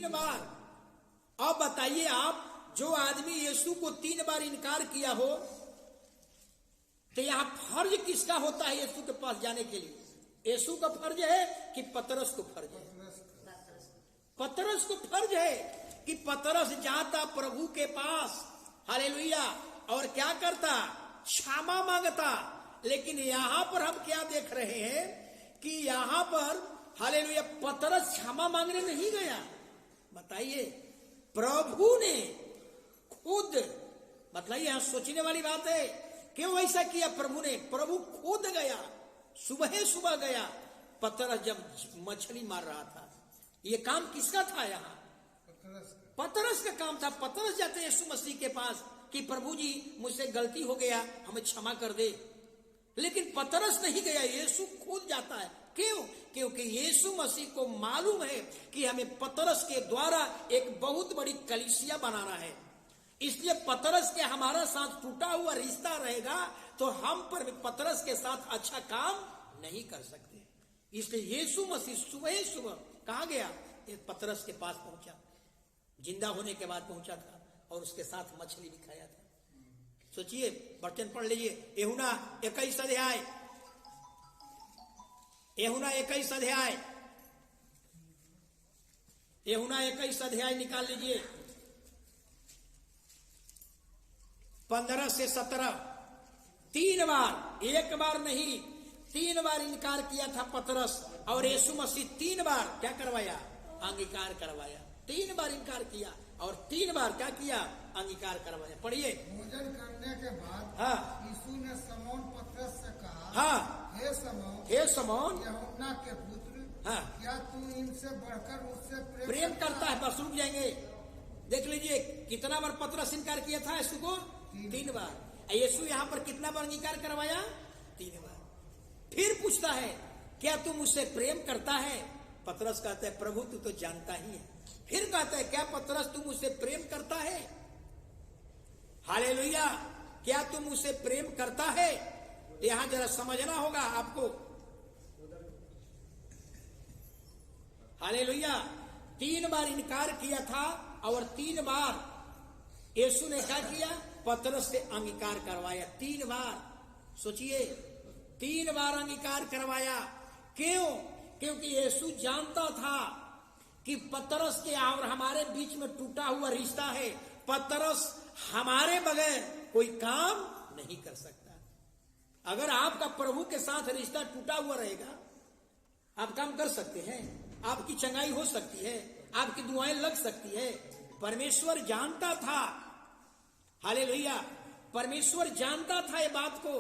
3 बार। अब बताइए आप, जो आदमी यीशु को 3 बार इनकार किया हो, तो यहां फर्ज किसका होता है यीशु के पास जाने के लिए? यीशु का फर्ज है कि पतरस को फर्ज है? पतरस को फर्ज है कि पतरस जाता प्रभु के पास, हालेलुया, और क्या करता? क्षमा मांगता। लेकिन यहां पर हम क्या देख रहे हैं कि यहां पर हालेलुया पतरस क्षमा मांगने नहीं गया। बताइए, प्रभु ने खुद, मतलब यहां सोचने वाली बात है, क्यों ऐसा किया प्रभु ने? प्रभु खुद गया, सुबह सुबह गया। पतरस जब मछली मार रहा था, ये काम किसका था? यहां पतरस का काम था। पतरस जाते यीशु मसीह के पास कि प्रभु जी मुझसे गलती हो गया, हमें क्षमा कर दे। लेकिन पतरस नहीं गया, यीशु खुद जाता है। क्यों? क्योंकि यीशु मसीह को मालूम है कि हमें पतरस के द्वारा एक बहुत बड़ी कलीसिया बनाना है। इसलिए पतरस के हमारा साथ टूटा हुआ रिश्ता रहेगा तो हम पर पतरस के साथ अच्छा काम नहीं कर सकते। इसलिए यीशु मसीह सुबह सुबह कहां गया? एक पतरस के पास पहुंचा, जिंदा होने के बाद पहुंचा था, और उसके साथ मछली भी खाया था। सोचिए, बर्तन पढ़ लीजिए, यूहन्ना 21 अध्याय, यूहन्ना 21 अध्याय, यूहन्ना 21 अध्याय निकाल लीजिए, 15 से 17। 3 बार, एक बार नहीं, 3 बार इनकार किया था पतरस, और यीशु मसीह 3 बार क्या करवाया? अंगीकार करवाया। 3 बार इनकार किया और 3 बार क्या किया? अंगीकार करवाया। पढ़िए। भोजन करने के बाद हाँ, यीशु ने समौन पतरस से कहा, हाँ, हे समौन, हे समौन, यूहन्ना के पुत्र, हाँ, क्या तू इनसे बढ़कर मुझसे प्रेम करता है? बस रुक जाएंगे, देख लीजिए कितना बार पतरस इनकार किया था यीशु को? 3 बार। यीशु यहाँ पर कितना बार अंगीकार करवाया? 3 बार। फिर पूछता है, क्या तू मुझसे प्रेम करता है? पतरस कहता है, प्रभु तू तो जानता ही है। फिर कहता है, क्या पतरस तू मुझसे प्रेम करता है? हालेलुया, क्या तू मुझसे प्रेम करता है? तो यहां जरा समझना होगा आपको। हालेलुया, 3 बार इनकार किया था और 3 बार यीशु ने क्या किया? पतरस से अंगीकार करवाया। 3 बार, सोचिए, 3 बार अंगीकार करवाया। क्यों? क्योंकि यीशु जानता था कि पतरस के और हमारे बीच में टूटा हुआ रिश्ता है। पतरस हमारे बगैर कोई काम नहीं कर सकता। अगर आपका प्रभु के साथ रिश्ता टूटा हुआ रहेगा, आप काम कर सकते हैं, आपकी चंगाई हो सकती है, आपकी दुआएं लग सकती है। परमेश्वर जानता था, हालेलुया, परमेश्वर जानता था ये बात को।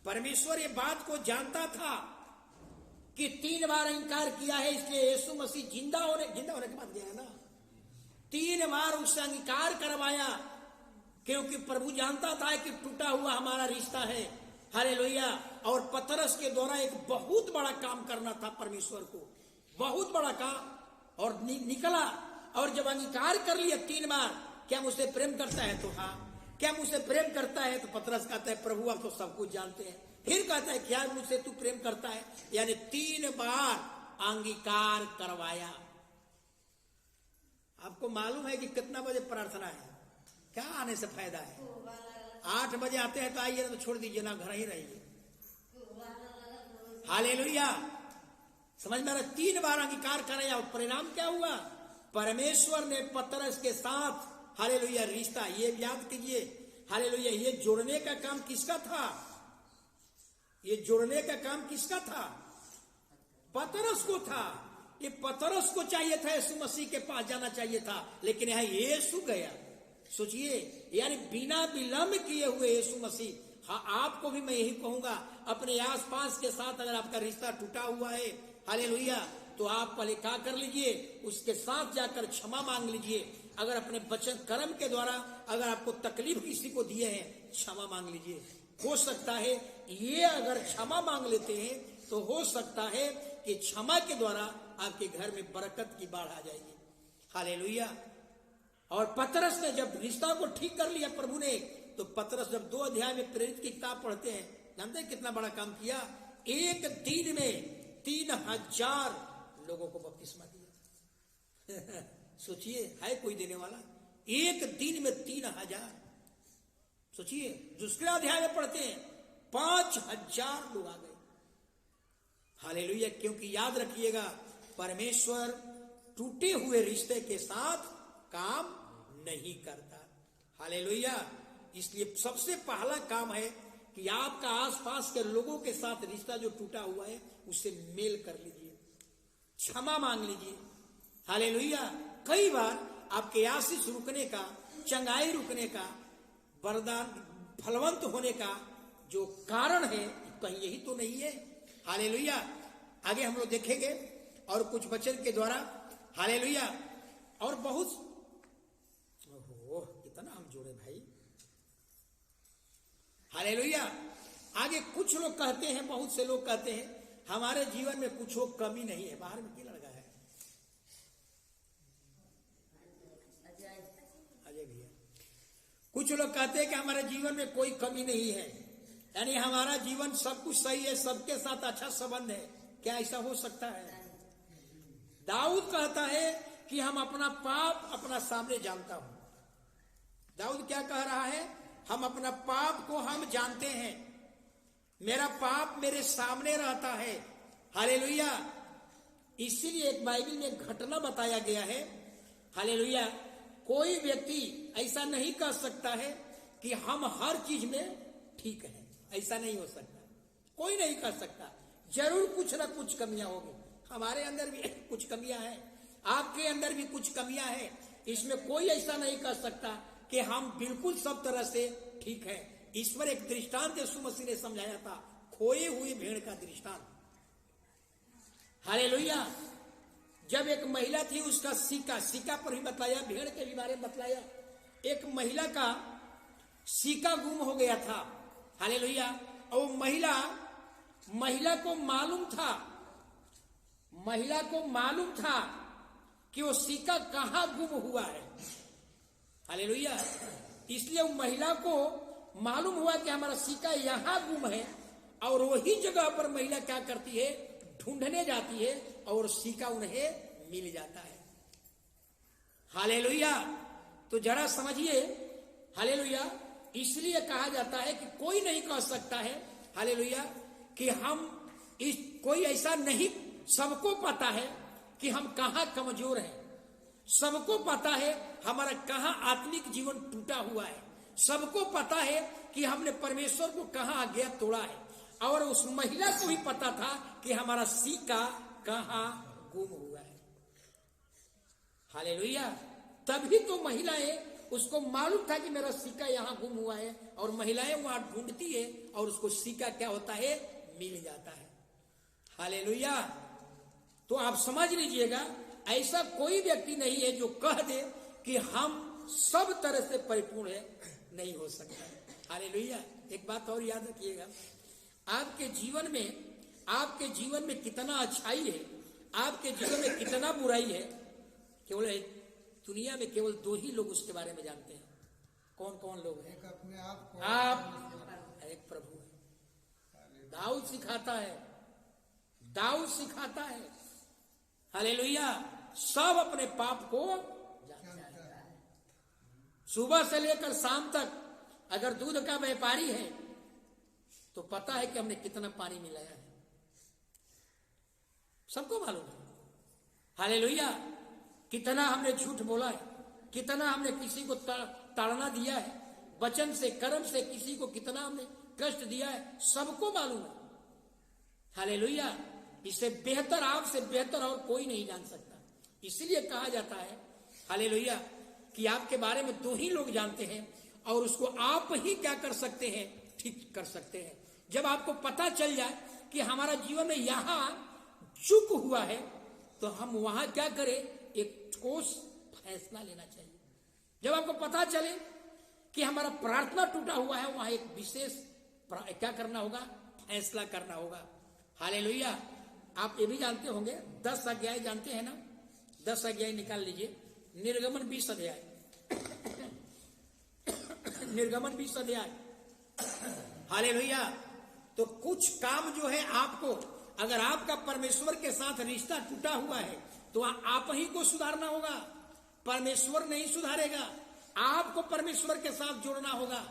परमेश्वर ये बात को जानता था कि 3 बार इंकार किया है, इसलिए यीशु मसीह जिंदा होने के बाद गया ना, 3 बार उससे अंगीकार करवाया। क्योंकि प्रभु जानता था कि टूटा हुआ हमारा रिश्ता है, हालेलुया। और पतरस के द्वारा एक बहुत बड़ा काम करना था परमेश्वर को, बहुत बड़ा काम। और निकला, और जब अंगीकार कर लिया 3 बार, क्या मुझसे प्रेम करता है? तो हाँ। क्या मुझसे प्रेम करता है? तो पतरस कहता है, प्रभु आप तो सब कुछ जानते हैं। फिर कहता है, क्या मुझसे तू प्रेम करता है? यानी 3 बार अंगीकार करवाया। आपको मालूम है कि कितना बजे प्रार्थना है? क्या आने से फायदा है? 8 बजे आते हैं तो आइए, तो छोड़ दीजिए ना, घर ही रहिए। हालेलुया, समझ में आ रहा? 3 बार अंगीकार कराया और परिणाम क्या हुआ? परमेश्वर ने पतरस के साथ, हालेलुया, रिश्ता, ये याद कीजिए, हालेलुया, ये जोड़ने का काम किसका था? ये जोड़ने का काम किसका था? पतरस को था। ये पतरस को चाहिए था यीशु मसीह के पास जाना चाहिए था, लेकिन यहां यीशु गया। सोचिए, यानी बिना विलंब किए हुए यीशु मसीह। हाँ, आपको भी मैं यही कहूंगा, अपने आसपास के साथ अगर आपका रिश्ता टूटा हुआ है, हालेलुया, तो आप पहले क्या कर लीजिए? उसके साथ जाकर क्षमा मांग लीजिए। अगर अपने वचन कर्म के द्वारा अगर आपको तकलीफ किसी को दिए हैं, क्षमा मांग लीजिए। हो सकता है ये अगर क्षमा मांग लेते हैं तो हो सकता है कि क्षमा के द्वारा आपके घर में बरकत की बाढ़ आ जाएगी। हालेलुया। और पतरस ने जब रिश्ता को ठीक कर लिया प्रभु ने, तो पतरस जब 2 अध्याय में प्रेरित की किताब पढ़ते हैं, जानते हैं कितना बड़ा काम किया? एक दिन में 3000 लोगों को बपतिस्मा दिया। सोचिए, है कोई देने वाला? एक दिन में 3000। सोचिए, दूसरे अध्याय में पढ़ते हैं 5000 लोग आ गए। हालेलुया। क्योंकि याद रखिएगा, परमेश्वर टूटे हुए रिश्ते के साथ काम नहीं करता। हालेलुया। इसलिए सबसे पहला काम है कि आपका आसपास के लोगों के साथ रिश्ता जो टूटा हुआ है उससे मेल कर लीजिए, क्षमा मांग लीजिए। हालेलुया। कई बार आपके आशीष रुकने का, चंगाई रुकने का, वरदान फलवंत होने का जो कारण है कहीं यही तो नहीं है। हालेलुया। आगे हम लोग देखेंगे और कुछ वचन के द्वारा। हालेलुया। और बहुत कितना हम जोड़े भाई। हालेलुया। आगे कुछ लोग कहते हैं, बहुत से लोग कहते हैं हमारे जीवन में कुछ कमी नहीं है। बाहर में क्या लड़का है? अजय भैया। कुछ लोग कहते हैं कि हमारे जीवन में कोई कमी नहीं है, यानी हमारा जीवन सब कुछ सही है, सबके साथ अच्छा संबंध है। क्या ऐसा हो सकता है? दाऊद कहता है कि हम अपना पाप अपना सामने जानता हूं। दाऊद क्या कह रहा है? हम अपना पाप को हम जानते हैं, मेरा पाप मेरे सामने रहता है। हालेलुया। इसीलिए एक बाइबल में घटना बताया गया है। हालेलुया। कोई व्यक्ति ऐसा नहीं कह सकता है कि हम हर चीज में ठीक है। ऐसा नहीं हो सकता, कोई नहीं कर सकता। जरूर कुछ ना कुछ कमियां होगी। हमारे अंदर भी कुछ कमियां हैं, आपके अंदर भी कुछ कमियां हैं। इसमें कोई ऐसा नहीं कर सकता कि हम बिल्कुल सब तरह से ठीक है। ईश्वर एक दृष्टांत यीशु मसीह ने समझाया था, खोए हुई भेड़ का दृष्टांत। हालेलुया। जब एक महिला थी, उसका सीका पर भी बतलाया, भेड़ के भी बारे में बतलाया। एक महिला का सीका गुम हो गया था। हालेलुया। और महिला को मालूम था कि वो सीका कहां गुम हुआ है। हालेलुया। इसलिए वो महिला को मालूम हुआ कि हमारा सीका यहां गुम है, और वही जगह पर महिला क्या करती है? ढूंढने जाती है और सीका उन्हें मिल जाता है। हालेलुया। तो जरा समझिए। हालेलुया। इसलिए कहा जाता है कि कोई नहीं कह सकता है, हालेलुया, कि हम कोई ऐसा नहीं। सबको पता है कि हम कहां कमजोर हैं, सबको पता है हमारा कहां आत्मिक जीवन टूटा हुआ है, सबको पता है कि हमने परमेश्वर को कहां आज्ञा तोड़ा है। और उस महिला को भी पता था कि हमारा सीका कहां गुम हुआ है। हालेलुया। तभी तो महिलाएं, उसको मालूम था कि मेरा सीका यहां गुम हुआ है, और महिलाएं वहां ढूंढती है और उसको सीका क्या होता है? मिल जाता है। हालेलुया। तो आप समझ लीजिएगा, ऐसा कोई व्यक्ति नहीं है जो कह दे कि हम सब तरह से परिपूर्ण है, नहीं हो सकता। हालेलुया। एक बात और याद रखिएगा, आपके जीवन में कितना अच्छाई है, आपके जीवन में कितना बुराई है, केवल दुनिया में केवल 2 ही लोग उसके बारे में जानते हैं। कौन कौन लोग हैं? एक अपने आप को, आप, एक प्रभु है। दाऊद सिखाता है। हालेलुया। सब अपने पाप को जानता है। सुबह से लेकर शाम तक अगर दूध का व्यापारी है तो पता है कि हमने कितना पानी मिलाया है, सबको मालूम है। हालेलुया। कितना हमने झूठ बोला है, कितना हमने किसी को ताड़ना दिया है, वचन से कर्म से किसी को कितना हमने कष्ट दिया है, सबको मालूम है। हालेलुया। इससे बेहतर, आपसे बेहतर और कोई नहीं जान सकता। इसलिए कहा जाता है, हालेलुया, कि आपके बारे में 2 ही लोग जानते हैं, और उसको आप ही क्या कर सकते हैं? ठीक कर सकते हैं। जब आपको पता चल जाए कि हमारा जीवन में यहां चूक हुआ है, तो हम वहां क्या करें? एक ठोस फैसला लेना चाहिए। जब आपको पता चले कि हमारा प्रार्थना टूटा हुआ है, वहां एक विशेष क्या करना होगा? फैसला करना होगा। हालेलुया। आप ये भी जानते होंगे, 10 अध्याय जानते हैं ना? 10 अध्याय निकाल लीजिए। निर्गमन 20 अध्याय निर्गमन 20 अध्याय। हालेलुया। तो कुछ काम जो है आपको अगर आपका परमेश्वर के साथ रिश्ता टूटा हुआ है तो आप ही को सुधारना होगा, परमेश्वर नहीं सुधारेगा। आपको परमेश्वर के साथ जोड़ना होगा,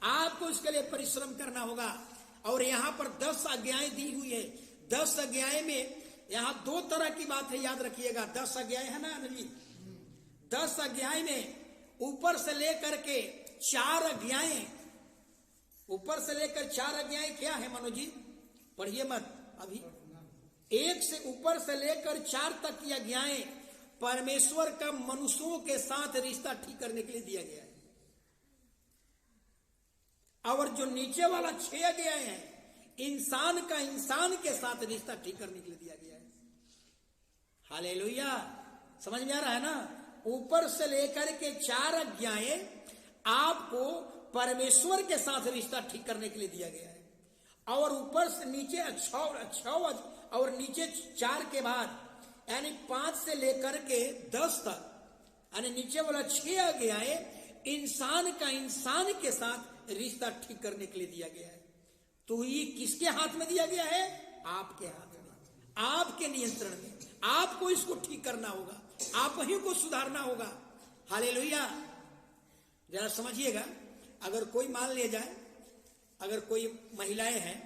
आपको इसके लिए परिश्रम करना होगा। और यहां पर 10 आज्ञाएं दी हुई है। 10 आज्ञाएं में यहां 2 तरह की बात है, याद रखिएगा। 10 आज्ञाएं है ना अनिल जी? 10 अध्याय में ऊपर से लेकर के 4 अध्याय, ऊपर से लेकर 4 अध्याय क्या है मनोज जी? पढ़िए मत अभी। 1 से ऊपर से लेकर 4 तक की अध्याय परमेश्वर का मनुष्यों के साथ रिश्ता ठीक करने के लिए दिया गया है। और जो नीचे वाला 6 अध्याय है इंसान का इंसान के साथ रिश्ता ठीक करने के लिए दिया गया है। हालेलुया, समझ में आ रहा है ना? ऊपर से लेकर के 4 अध्याय आपको परमेश्वर के साथ रिश्ता ठीक करने के लिए दिया गया है। और ऊपर से नीचे 6 और नीचे 4 के बाद यानी 5 से लेकर के 10 तक, यानी नीचे वाला 6 अध्याय इंसान का इंसान के साथ रिश्ता ठीक करने के लिए दिया गया है। तो ये किसके हाथ में दिया गया है? आपके हाथ में, आपके नियंत्रण में। आपको इसको ठीक करना होगा, आप ही को सुधारना होगा। हालेलुया, जरा समझिएगा। अगर कोई मान लिया जाए, अगर कोई महिलाएं हैं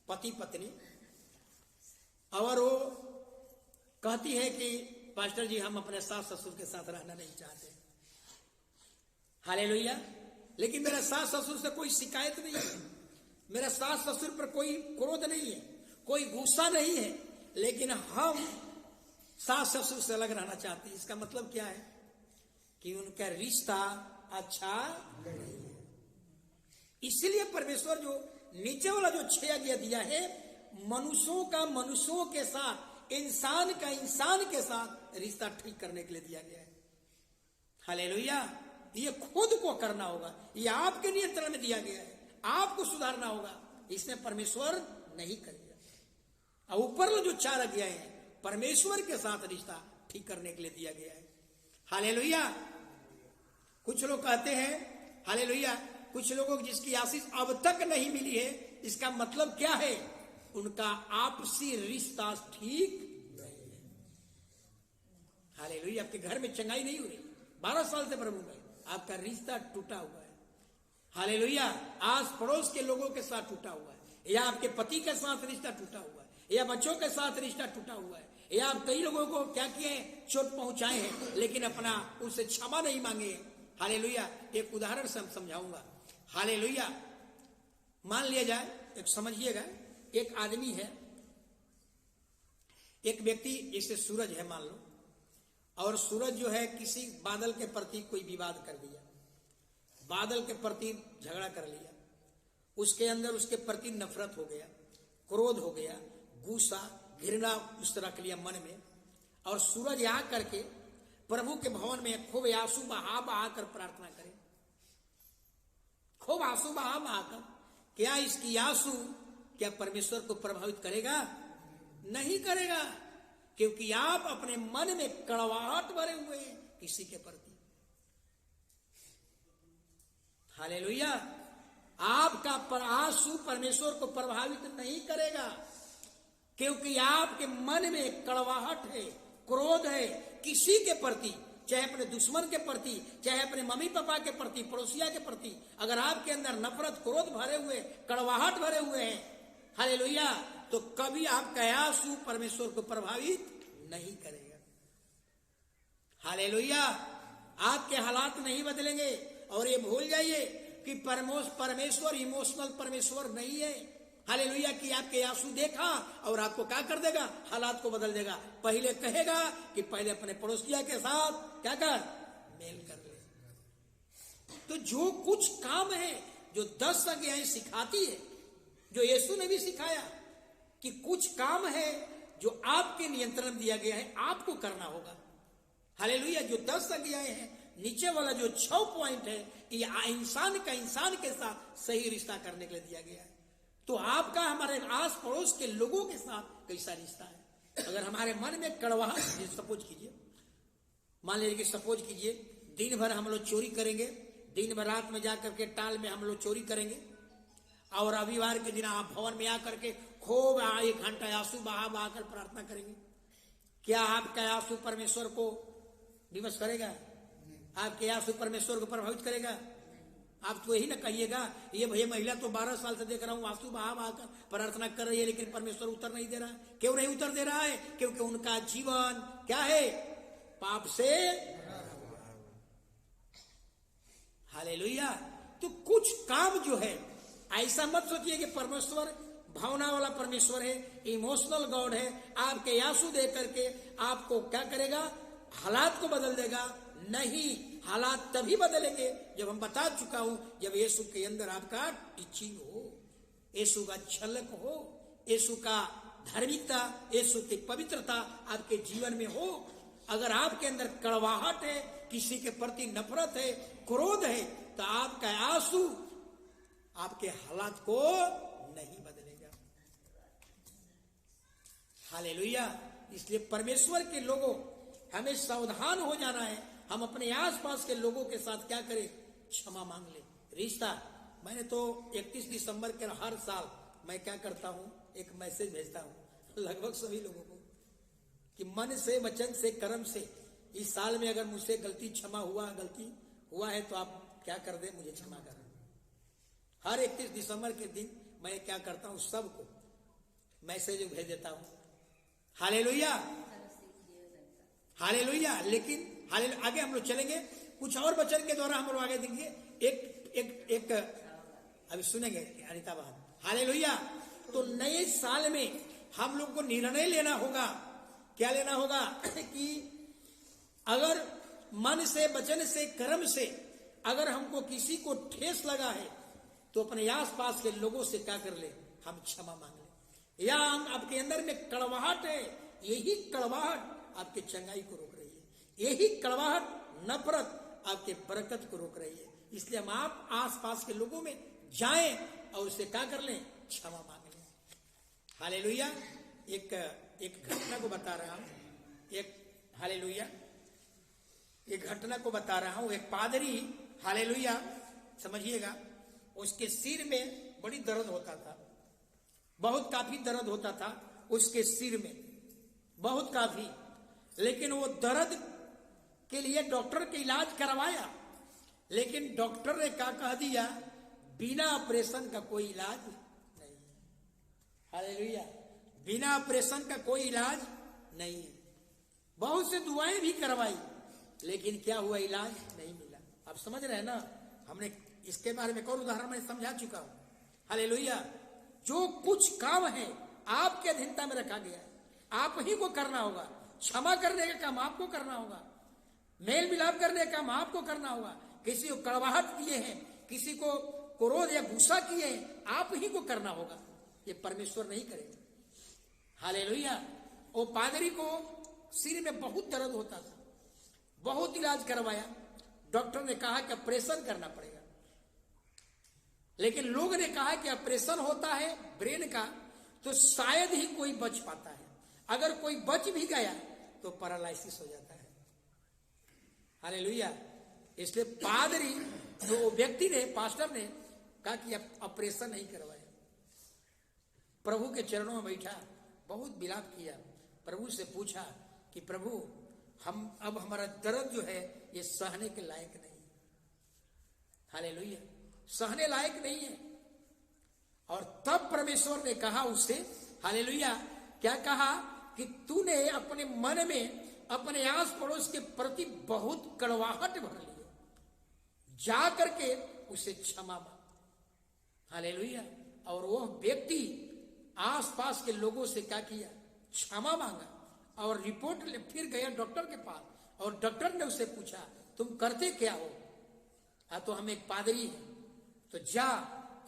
पति पत्नी, और वो कहती है कि पास्टर जी हम अपने सास ससुर के साथ रहना नहीं चाहते। हालेलुया, लेकिन मेरा सास ससुर से कोई शिकायत नहीं है, मेरा सास ससुर पर कोई क्रोध नहीं है, कोई गुस्सा नहीं है, लेकिन हम सास ससुर से अलग रहना चाहते हैं। इसका मतलब क्या है? कि उनका रिश्ता अच्छा नहीं है। इसलिए परमेश्वर जो नीचे वाला जो 6 आज्ञा दिया है, मनुष्यों का मनुष्यों के साथ, इंसान का इंसान के साथ रिश्ता ठीक करने के लिए दिया गया है। हालेलुया, ये खुद को करना होगा, ये आपके नियंत्रण में दिया गया है, आपको सुधारना होगा। इसमें परमेश्वर नहीं करेगा। और ऊपर जो 4 अध्याय है परमेश्वर के साथ रिश्ता ठीक करने के लिए दिया गया है। हालेलुया। कुछ लोग कहते हैं हालेलुया, कुछ लोगों को जिसकी आशीष अब तक नहीं मिली है, इसका मतलब क्या है? उनका आपसी रिश्ता ठीक नहीं है। हालेलुया, आपके घर में चंगाई नहीं हो रही, 12 साल से प्रभु में आपका रिश्ता टूटा हुआ है। हालेलुया, आस पड़ोस के लोगों के साथ टूटा हुआ है, या आपके पति के साथ रिश्ता टूटा हुआ है, या बच्चों के साथ रिश्ता टूटा हुआ है, या आप कई लोगों को क्या किए, चोट पहुंचाए हैं, लेकिन अपना उससे क्षमा नहीं मांगे। हालेलुया, एक उदाहरण से हम समझाऊंगा। हालेलुया, मान लिया जाए, एक समझिएगा, एक आदमी है, एक व्यक्ति जैसे सूरज है मान लो, और सूरज जो है किसी बादल के प्रति कोई विवाद कर दिया, बादल के प्रति झगड़ा कर लिया, उसके अंदर उसके प्रति नफरत हो गया, क्रोध हो गया, गुस्सा घृणा उस रख लिया मन में। और सूरज आ करके प्रभु के भवन में खूब आंसू बहा बहा कर प्रार्थना करे, खूब आंसू बहा बहा कर। क्या इसकी आंसू क्या परमेश्वर को प्रभावित करेगा? नहीं करेगा, क्योंकि आप अपने मन में कड़वाहट भरे हुए हैं किसी के प्रति। हालेलुया, आपका आंसू परमेश्वर को प्रभावित नहीं करेगा, क्योंकि आपके मन में कड़वाहट है, क्रोध है किसी के प्रति, चाहे अपने दुश्मन के प्रति, चाहे अपने मम्मी पापा के प्रति, पड़ोसिया के प्रति। अगर आपके अंदर नफरत क्रोध भरे हुए, कड़वाहट भरे हुए हैं, हालेलुया, तो कभी आपका आंसू परमेश्वर को प्रभावित नहीं करेगा। हालेलुया, आपके हालात नहीं बदलेंगे। और ये भूल जाइए कि परमेश्वर इमोशनल परमेश्वर नहीं है। हालेलुया, कि आपके आंसू देखा और आपको क्या कर देगा? हालात को बदल देगा। पहले कहेगा कि पहले अपने पड़ोसिया के साथ क्या कर, मेल कर ले। तो जो कुछ काम है, जो 10 आज्ञाएं सिखाती है, जो यीशु ने भी सिखाया, कि कुछ काम है जो आपके नियंत्रण में दिया गया है, आपको करना होगा। हालेलुया, जो 10 आज्ञाएं हैं, नीचे वाला जो 6 पॉइंट है, ये इंसान का इंसान के साथ सही रिश्ता करने के लिए दिया गया है। तो आपका हमारे आस पड़ोस के लोगों के साथ कैसा रिश्ता है? अगर हमारे मन में कड़वाहट, सपोज कीजिए, मान लीजिए कि सपोज कीजिए दिन भर हम लोग चोरी करेंगे, दिन भर रात में जाकर के टाल में हम लोग चोरी करेंगे, और रविवार के दिन आप भवन में आकर के खूब 1 घंटा आंसू बहा बहा कर प्रार्थना करेंगे, क्या आपका आंसू परमेश्वर को विवश करेगा? आपके आंसू परमेश्वर को प्रभावित करेगा? आप तो यही ना कहिएगा, ये भैया महिला तो 12 साल से देख रहा हूं आंसू बहा बहा कर प्रार्थना कर रही है, लेकिन परमेश्वर उत्तर नहीं दे रहा है। क्यों नहीं उत्तर दे रहा है? क्योंकि उनका जीवन क्या है? पाप से। हालेलुया। तो कुछ काम जो है, ऐसा मत सोचिए कि परमेश्वर भावना वाला परमेश्वर है, इमोशनल गॉड है, आपके आंसू दे करके आपको क्या करेगा? हालात को बदल देगा। नहीं, हालात तभी बदलेंगे जब हम बता चुका हूं, जब यीशु के अंदर आपका टीचिंग हो, यीशु का झलक हो, यीशु का धार्मिकता, यीशु की पवित्रता आपके जीवन में हो। अगर आपके अंदर कड़वाहट है, किसी के प्रति नफरत है, क्रोध है, तो आपका आंसू आपके हालात को नहीं बदलेगा। हालेलुया। इसलिए परमेश्वर के लोगों, हमें सावधान हो जाना है। हम अपने आसपास के लोगों के साथ क्या करें? क्षमा मांग ले। रिश्ता, मैंने तो 31 दिसंबर के हर साल मैं क्या करता हूं, एक मैसेज भेजता हूं लगभग सभी लोगों को कि मन से, वचन से, कर्म से इस साल में अगर मुझसे गलती हुआ है तो आप क्या कर दे, मुझे क्षमा कर। हर 31 दिसंबर के दिन मैं क्या करता हूं, सबको मैसेज भेज देता हूं। Hallelujah, hallelujah. लेकिन आगे हम लोग चलेंगे, कुछ और वचन के द्वारा हम लोग आगे देंगे। एक अभी सुनेंगे अनिता बहन। हालेलुया। तो नए साल में हम लोग को निर्णय लेना होगा। क्या लेना होगा? कि अगर मन से, वचन से, कर्म से अगर हमको किसी को ठेस लगा है तो अपने आसपास के लोगों से क्या कर ले? हम क्षमा मांग ले। या हम आपके अंदर में कड़वाहट है, यही कड़वाहट आपके चंगाई को रोक रही है, यही कड़वाहट, नफरत आपके बरकत को रोक रही है। इसलिए हम आप आसपास के लोगों में जाएं और उससे क्या कर लें? क्षमा मांग लें। हालेलुया। एक घटना को बता रहा हूं, हालेलुया, एक घटना को बता रहा हूं। एक पादरी, हालेलुया, समझिएगा, उसके सिर में बड़ी दर्द होता था, बहुत काफी दर्द होता था उसके सिर में, बहुत काफी। लेकिन वो दर्द के लिए डॉक्टर के इलाज करवाया, लेकिन डॉक्टर ने क्या कह दिया? बिना ऑपरेशन का कोई इलाज नहीं। हालेलुया। बिना ऑपरेशन का कोई इलाज नहीं है। बहुत से दुआएं भी करवाई, लेकिन क्या हुआ? इलाज नहीं मिला। आप समझ रहे हैं ना? हमने इसके बारे में और उदाहरण में समझा चुका हूं। हालेलुया। जो कुछ काम है आपके अधीनता में रखा गया है, आप ही को करना होगा। क्षमा करने का काम आपको करना होगा, मेल मिलाप करने का काम आपको करना होगा। किसी को कड़वाहट किए हैं, किसी को क्रोध या गुस्सा किए हैं, आप ही को करना होगा, ये परमेश्वर नहीं करेगा। हालेलुया। वो पादरी को सिर में बहुत दर्द होता था, बहुत इलाज करवाया, डॉक्टर ने कहा कि ऑपरेशन करना पड़ेगा। लेकिन लोग ने कहा कि ऑपरेशन होता है ब्रेन का तो शायद ही कोई बच पाता है, अगर कोई बच भी गया तो पैरालिसिस हो जाता है। हालेलुया। इसलिए पादरी, जो व्यक्ति ने, पास्टर ने कहा कि ऑपरेशन नहीं करवाया। प्रभु के चरणों में बैठा, बहुत विलाप किया, प्रभु से पूछा कि प्रभु, हम अब हमारा दर्द जो है ये सहने के लायक नहीं। हालेलुया। सहने लायक नहीं है। और तब परमेश्वर ने कहा उससे, हालेलुया, क्या कहा? कि तूने अपने मन में अपने आस पड़ोस के प्रति बहुत कड़वाहट भर ली है, जा करके उसे क्षमा मांग। हालेलुया। और वो व्यक्ति आसपास के लोगों से क्या किया? क्षमा मांगा। और रिपोर्ट फिर गया डॉक्टर के पास, और डॉक्टर ने उससे पूछा तुम करते क्या हो? तो हम एक पादरी हैं। तो जा,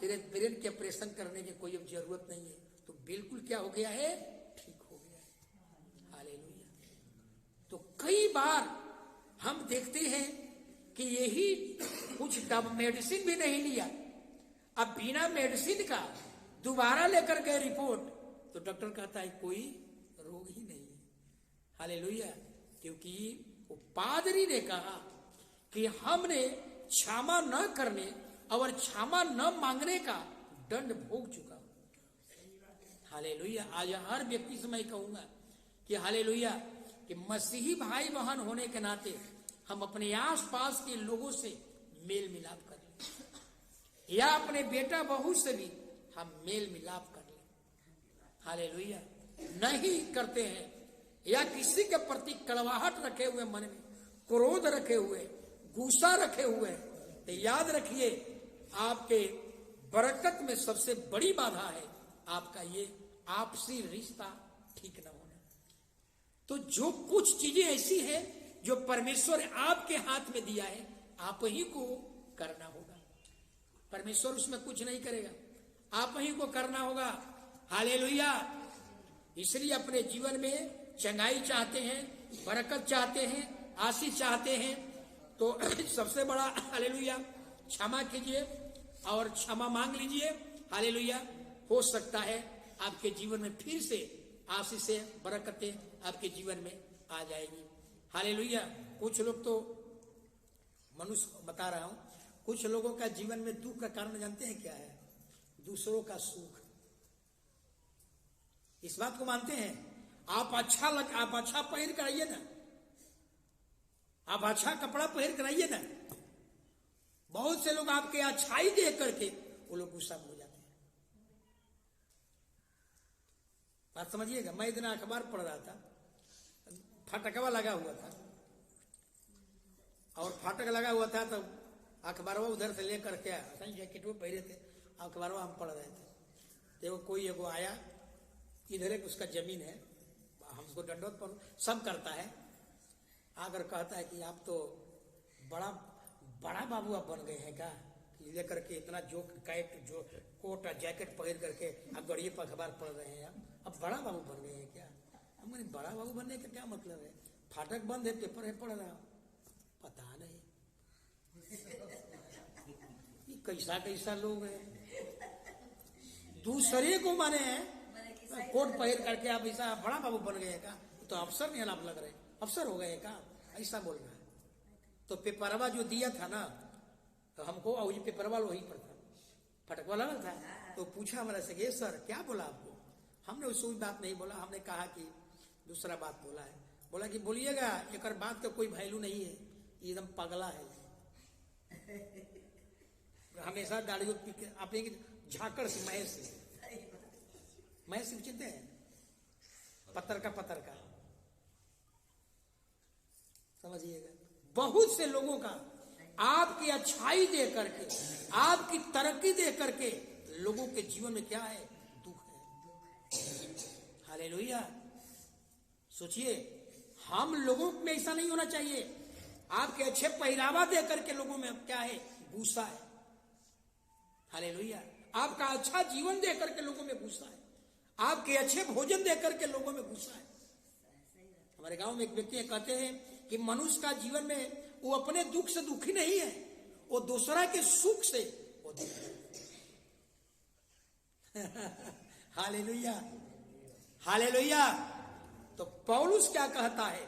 तेरे ब्रेन के ऑपरेशन करने की कोई अब जरूरत नहीं है। तो बिल्कुल क्या हो गया है? ठीक हो गया है। हालेलुया। तो कई बार हम देखते हैं कि यही कुछ दब मेडिसिन भी नहीं लिया, अब बिना मेडिसिन का दोबारा लेकर गए रिपोर्ट, तो डॉक्टर कहता है कोई रोग ही नहीं है। हालेलुया। क्योंकि वो पादरी ने कहा कि हमने क्षमा न करने और क्षमा न मांगने का दंड भोग चुका। हालेलुया। आज हर व्यक्ति से मैं कहूंगा कि हालेलुया, कि मसीही भाई बहन होने के नाते हम अपने आसपास के लोगों से मेल मिलाप कर लें, या अपने बेटा बहू से भी हम मेल मिलाप कर लें। हालेलुया। नहीं करते हैं या किसी के प्रति कड़वाहट रखे हुए मन में, क्रोध रखे हुए, गुस्सा रखे हुए, तो याद रखिए आपके बरकत में सबसे बड़ी बाधा है आपका ये आपसी रिश्ता ठीक न होना। तो जो कुछ चीजें ऐसी हैं जो परमेश्वर आपके हाथ में दिया है, आप ही को करना होगा। परमेश्वर उसमें कुछ नहीं करेगा, आप ही को करना होगा। हालेलुया। इसलिए अपने जीवन में चंगाई चाहते हैं, बरकत चाहते हैं, आशीष चाहते हैं, तो सबसे बड़ा हालेलुया क्षमा कीजिए और क्षमा मांग लीजिए। हालेलुया। हो सकता है आपके जीवन में फिर से आशीषें, बरकतें आपके जीवन में आ जाएगी। हालेलुया। कुछ लोग तो मनुष्य बता रहा हूं, कुछ लोगों का जीवन में दुख का कारण जानते हैं क्या है? दूसरों का सुख। इस बात को मानते हैं? आप अच्छा पहन कर आइए ना, आप अच्छा कपड़ा पहन कर आइए ना, बहुत से लोग आपके अच्छाई देख करके वो लोग गुस्सा हो जाते हैं। बात समझिएगा। मैं इतना अखबार पढ़ रहा था, फाटकवा लगा हुआ था, और फाटक लगा हुआ था तो अखबारवा उधर से लेकर के जैकेट वो पहरे थे, अखबारवा हम पढ़ रहे थे। देखो कोई एगो आया, इधर एक उसका जमीन है, हमको दंडवत पर सब करता है, आकर कहता है कि आप तो बड़ा बड़ा बाबू आप बन गए हैं क्या, लेकर के इतना जो कोट जैकेट पहन करके आप गड़िए पर अखबार पढ़ रहे हैं, अब बड़ा बाबू बन गए हैं क्या? हमने बड़ा बाबू बनने का क्या मतलब है? फाटक बंद है, पेपर है, पढ़ रहा, पता नहीं ये कैसा कैसा लोग हैं। दूसरे को माने हैं कोट पहन करके आप ऐसा बड़ा बाबू बन गए का, तो अफसर नहीं आप लग रहे, अफसर हो गए का, ऐसा बोल रहा है। तो पेपरवा जो दिया था ना, तो हमको और ये पेपरवा वही पर था, फटकवा लगा था, तो पूछा हमारा से, ये सर क्या बोला आपको? हमने उसको बात नहीं बोला, हमने कहा कि दूसरा बात बोला है। बोला कि बोलिएगा, एक बात का कोई वैल्यू नहीं है, ये एकदम पगला है, हमेशा दाढ़ी आप झाकड़ से महेश से चिंते हैं, पत्थर का समझिएगा। बहुत से लोगों का आपकी अच्छाई दे करके, आपकी तरक्की दे करके लोगों के जीवन में क्या है? दुख है। हालेलुया। सोचिए, हम लोगों में ऐसा नहीं होना चाहिए। आपके अच्छे पहरावा दे करके लोगों में क्या है? गुस्सा है। हालेलुया। आपका अच्छा जीवन दे करके लोगों में गुस्सा है, आपके अच्छे भोजन दे करके लोगों में गुस्सा है। हमारे गांव में एक व्यक्ति कहते हैं कि मनुष्य का जीवन में वो अपने दुख से दुखी नहीं है, वो दूसरा के सुख से वो दुखी है। Hallelujah, hallelujah. तो पौलुस क्या कहता है?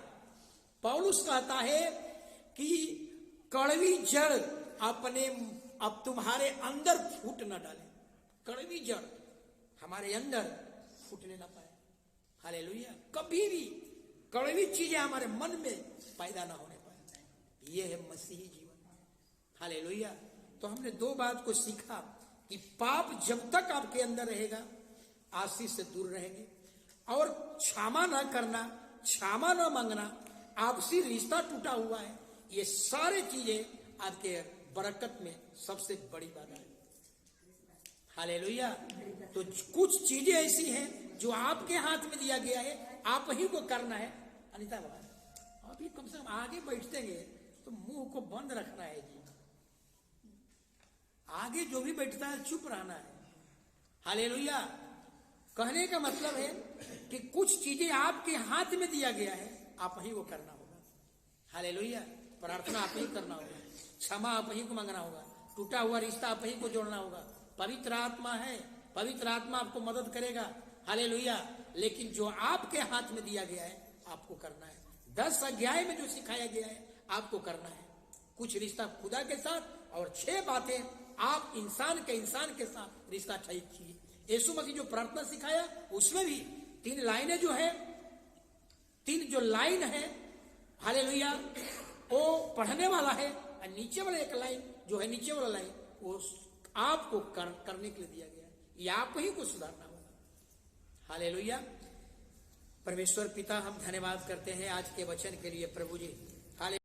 पौलुस कहता है कि कड़वी जड़ अब तुम्हारे अंदर फूट न डाले, कड़वी जड़ हमारे अंदर फूटने ना पाए। हालेलुया। कभी भी कड़वी चीजें हमारे मन में पैदा ना होने पाए, ये है मसीही जीवन। हालेलुया। तो हमने दो बात को सीखा कि पाप जब तक आपके अंदर रहेगा आशीष से दूर रहेंगे, और क्षमा न करना, क्षमा न मांगना, आपसी रिश्ता टूटा हुआ है, ये सारे चीजें आपके बरकत में सबसे बड़ी बात है। हालेलुया। तो कुछ चीजें ऐसी हैं जो आपके हाथ में दिया गया है, आप ही को करना है। अनिता बाबा अभी कम से कम आगे बैठते हैं तो मुंह को बंद रखना है जी, आगे जो भी बैठता है चुप रहना है। हालेलुया। कहने का मतलब है कि कुछ चीजें आपके हाथ में दिया गया है, आप ही को करना होगा। हालेलुया। प्रार्थना आप ही करना होगा, क्षमा आप ही को मांगना होगा, टूटा हुआ रिश्ता आप ही को जोड़ना होगा। पवित्र आत्मा है, पवित्र आत्मा आपको मदद करेगा। हालेलुया। लेकिन जो आपके हाथ में दिया गया है आपको करना है। 10 अध्याय में जो सिखाया गया है आपको करना है। कुछ रिश्ता खुदा के साथ, और 6 बातें आप इंसान के साथ रिश्ता ठीक कीजिए। यीशु मसीह जो प्रार्थना सिखाया उसमें भी 3 लाइनें जो है, 3 जो लाइन है, हालेलुया, वो पढ़ने वाला है, और नीचे वाला एक लाइन जो है, नीचे वाला लाइन वो आपको करने के लिए दिया गया है। ये आप ही को सुधारना होगा। हालेलुया। परमेश्वर पिता, हम धन्यवाद करते हैं आज के वचन के लिए प्रभु जी।